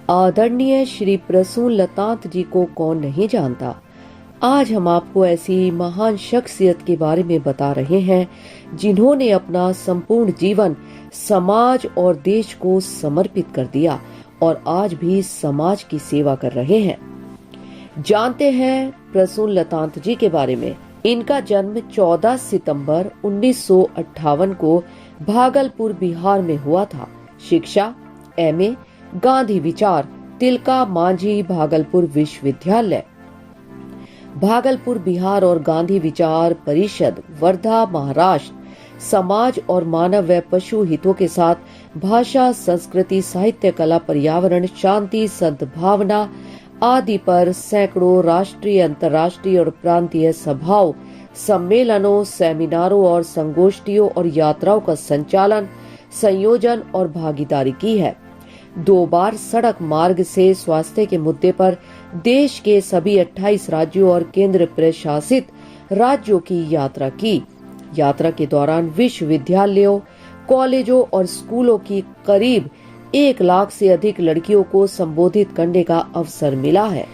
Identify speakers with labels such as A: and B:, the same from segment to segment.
A: आदरणीय श्री प्रसून लतांत जी को कौन नहीं जानता। आज हम आपको ऐसी महान शख्सियत के बारे में बता रहे हैं जिन्होंने अपना संपूर्ण जीवन समाज और देश को समर्पित कर दिया और आज भी समाज की सेवा कर रहे हैं। जानते हैं प्रसून लतांत जी के बारे में। इनका जन्म 14 सितंबर 1958 को भागलपुर बिहार में हुआ था। शिक्षा एमए गांधी विचार तिलका मांझी भागलपुर विश्वविद्यालय भागलपुर बिहार और गांधी विचार परिषद वर्धा महाराष्ट्र समाज और मानव व पशु हितों के साथ भाषा संस्कृति साहित्य कला पर्यावरण शांति सद्भावना आदि पर सैकड़ों राष्ट्रीय अंतर्राष्ट्रीय और प्रांतीय सभाओं सम्मेलनों सेमिनारों और संगोष्ठियों और यात्राओं का संचालन संयोजन और भागीदारी की है। 2 बार सड़क मार्ग से स्वास्थ्य के मुद्दे पर देश के सभी 28 राज्यों और केंद्र प्रशासित राज्यों की यात्रा की। यात्रा के दौरान विश्वविद्यालयों कॉलेजों और स्कूलों की करीब 1 लाख से अधिक लड़कियों को संबोधित करने का अवसर मिला है।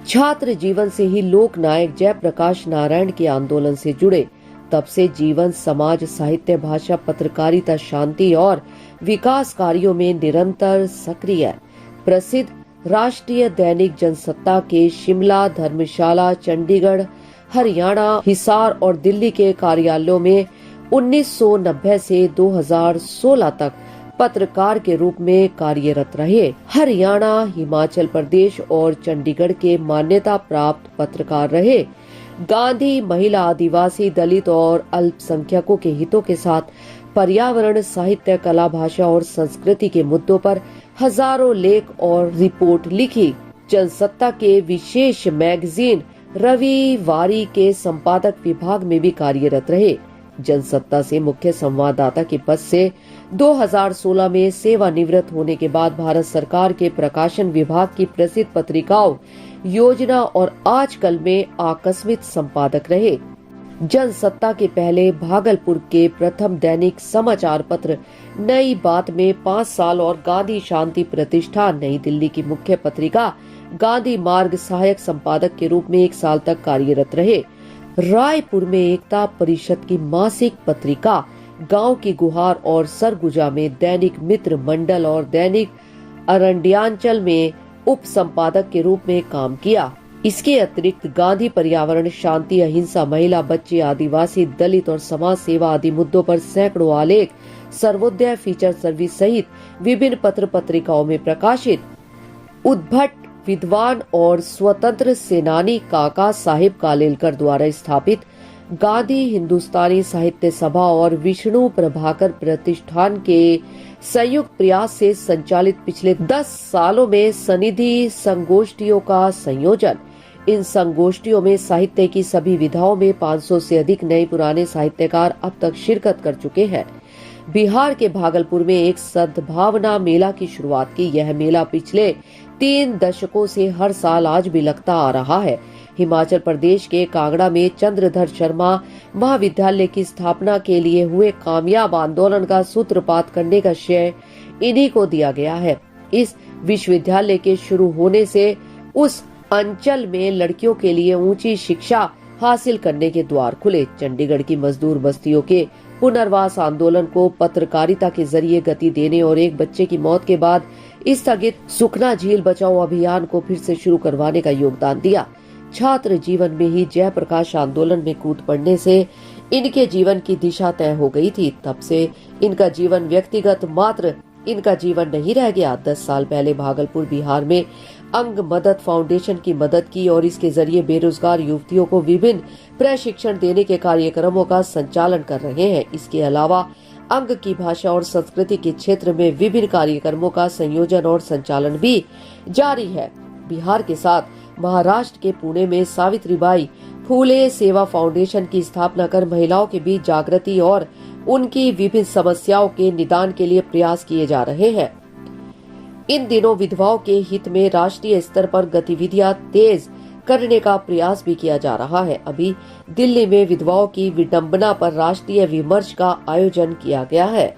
A: छात्र जीवन से ही लोक नायक जयप्रकाश नारायण के आंदोलन से जुड़े। तब से जीवन समाज साहित्य भाषा पत्रकारिता शांति और विकास कार्यों में निरंतर सक्रिय है। प्रसिद्ध राष्ट्रीय दैनिक जनसत्ता के शिमला धर्मशाला चंडीगढ़ हरियाणा हिसार और दिल्ली के कार्यालयों में 1990 से 2016 तक पत्रकार के रूप में कार्यरत रहे। हरियाणा हिमाचल प्रदेश और चंडीगढ़ के मान्यता प्राप्त पत्रकार रहे। गांधी महिला आदिवासी दलित और अल्पसंख्यकों के हितों के साथ पर्यावरण साहित्य कला भाषा और संस्कृति के मुद्दों पर हजारों लेख और रिपोर्ट लिखी। जनसत्ता के विशेष मैगजीन रविवारी के संपादक विभाग में भी कार्यरत रहे। जनसत्ता से मुख्य संवाददाता के पद से 2016 में सेवानिवृत्त होने के बाद भारत सरकार के प्रकाशन विभाग की प्रसिद्ध पत्रिकाओं योजना और आजकल में आकस्मिक संपादक रहे। जनसत्ता के पहले भागलपुर के प्रथम दैनिक समाचार पत्र नई बात में 5 साल और गांधी शांति प्रतिष्ठान नई दिल्ली की मुख्य पत्रिका गांधी मार्ग सहायक संपादक के रूप में 1 साल तक कार्यरत रहे। रायपुर में एकता परिषद की मासिक पत्रिका गांव की गुहार और सरगुजा में दैनिक मित्र मंडल और दैनिक अरंड्यांचल में उप संपादक के रूप में काम किया। इसके अतिरिक्त गांधी पर्यावरण शांति अहिंसा महिला बच्चे आदिवासी दलित और समाज सेवा आदि मुद्दों पर सैकड़ों आलेख सर्वोदय फीचर सर्विस सहित विभिन्न पत्र पत्रिकाओं में प्रकाशित। उद्भट विद्वान और स्वतंत्र सेनानी काका साहिब कालेलकर द्वारा स्थापित गांधी हिंदुस्तानी साहित्य सभा और विष्णु प्रभाकर प्रतिष्ठान के संयुक्त प्रयास से संचालित पिछले 10 सालों में सनिधि संगोष्ठियों का संयोजन। इन संगोष्ठियों में साहित्य की सभी विधाओं में 500 से अधिक नए पुराने साहित्यकार अब तक शिरकत कर चुके हैं। बिहार के भागलपुर में एक सद्भावना मेला की शुरुआत की। यह मेला पिछले 3 दशकों से हर साल आज भी लगता आ रहा है। हिमाचल प्रदेश के कांगड़ा में चंद्रधर शर्मा महाविद्यालय की स्थापना के लिए हुए कामयाब आंदोलन का सूत्रपात करने का श्रेय इन्हीं को दिया गया है। इस विश्वविद्यालय के शुरू होने से उस अंचल में लड़कियों के लिए ऊंची शिक्षा हासिल करने के द्वार खुले। चंडीगढ़ की मजदूर बस्तियों के पुनर्वास आंदोलन को पत्रकारिता के जरिए गति देने और एक बच्चे की मौत के बाद स्थगित सुखना झील बचाओ अभियान को फिर से शुरू करवाने का योगदान दिया। छात्र जीवन में ही जयप्रकाश आंदोलन में कूद पड़ने से इनके जीवन की दिशा तय हो गई थी। तब से इनका जीवन व्यक्तिगत मात्र इनका जीवन नहीं रह गया। 10 साल पहले भागलपुर बिहार में अंग मदद फाउंडेशन की मदद की और इसके जरिए बेरोजगार युवतियों को विभिन्न प्रशिक्षण देने के कार्यक्रमों का संचालन कर रहे हैं। इसके अलावा अंग की भाषा और संस्कृति के क्षेत्र में विभिन्न कार्यक्रमों का संयोजन और संचालन भी जारी है। बिहार के साथ महाराष्ट्र के पुणे में सावित्रीबाई फूले सेवा फाउंडेशन की स्थापना कर महिलाओं के बीच जागृति और उनकी विभिन्न समस्याओं के निदान के लिए प्रयास किए जा रहे हैं। इन दिनों विधवाओं के हित में राष्ट्रीय स्तर पर गतिविधियां तेज करने का प्रयास भी किया जा रहा है। अभी दिल्ली में विधवाओं की विडंबना पर राष्ट्रीय विमर्श का आयोजन किया गया है।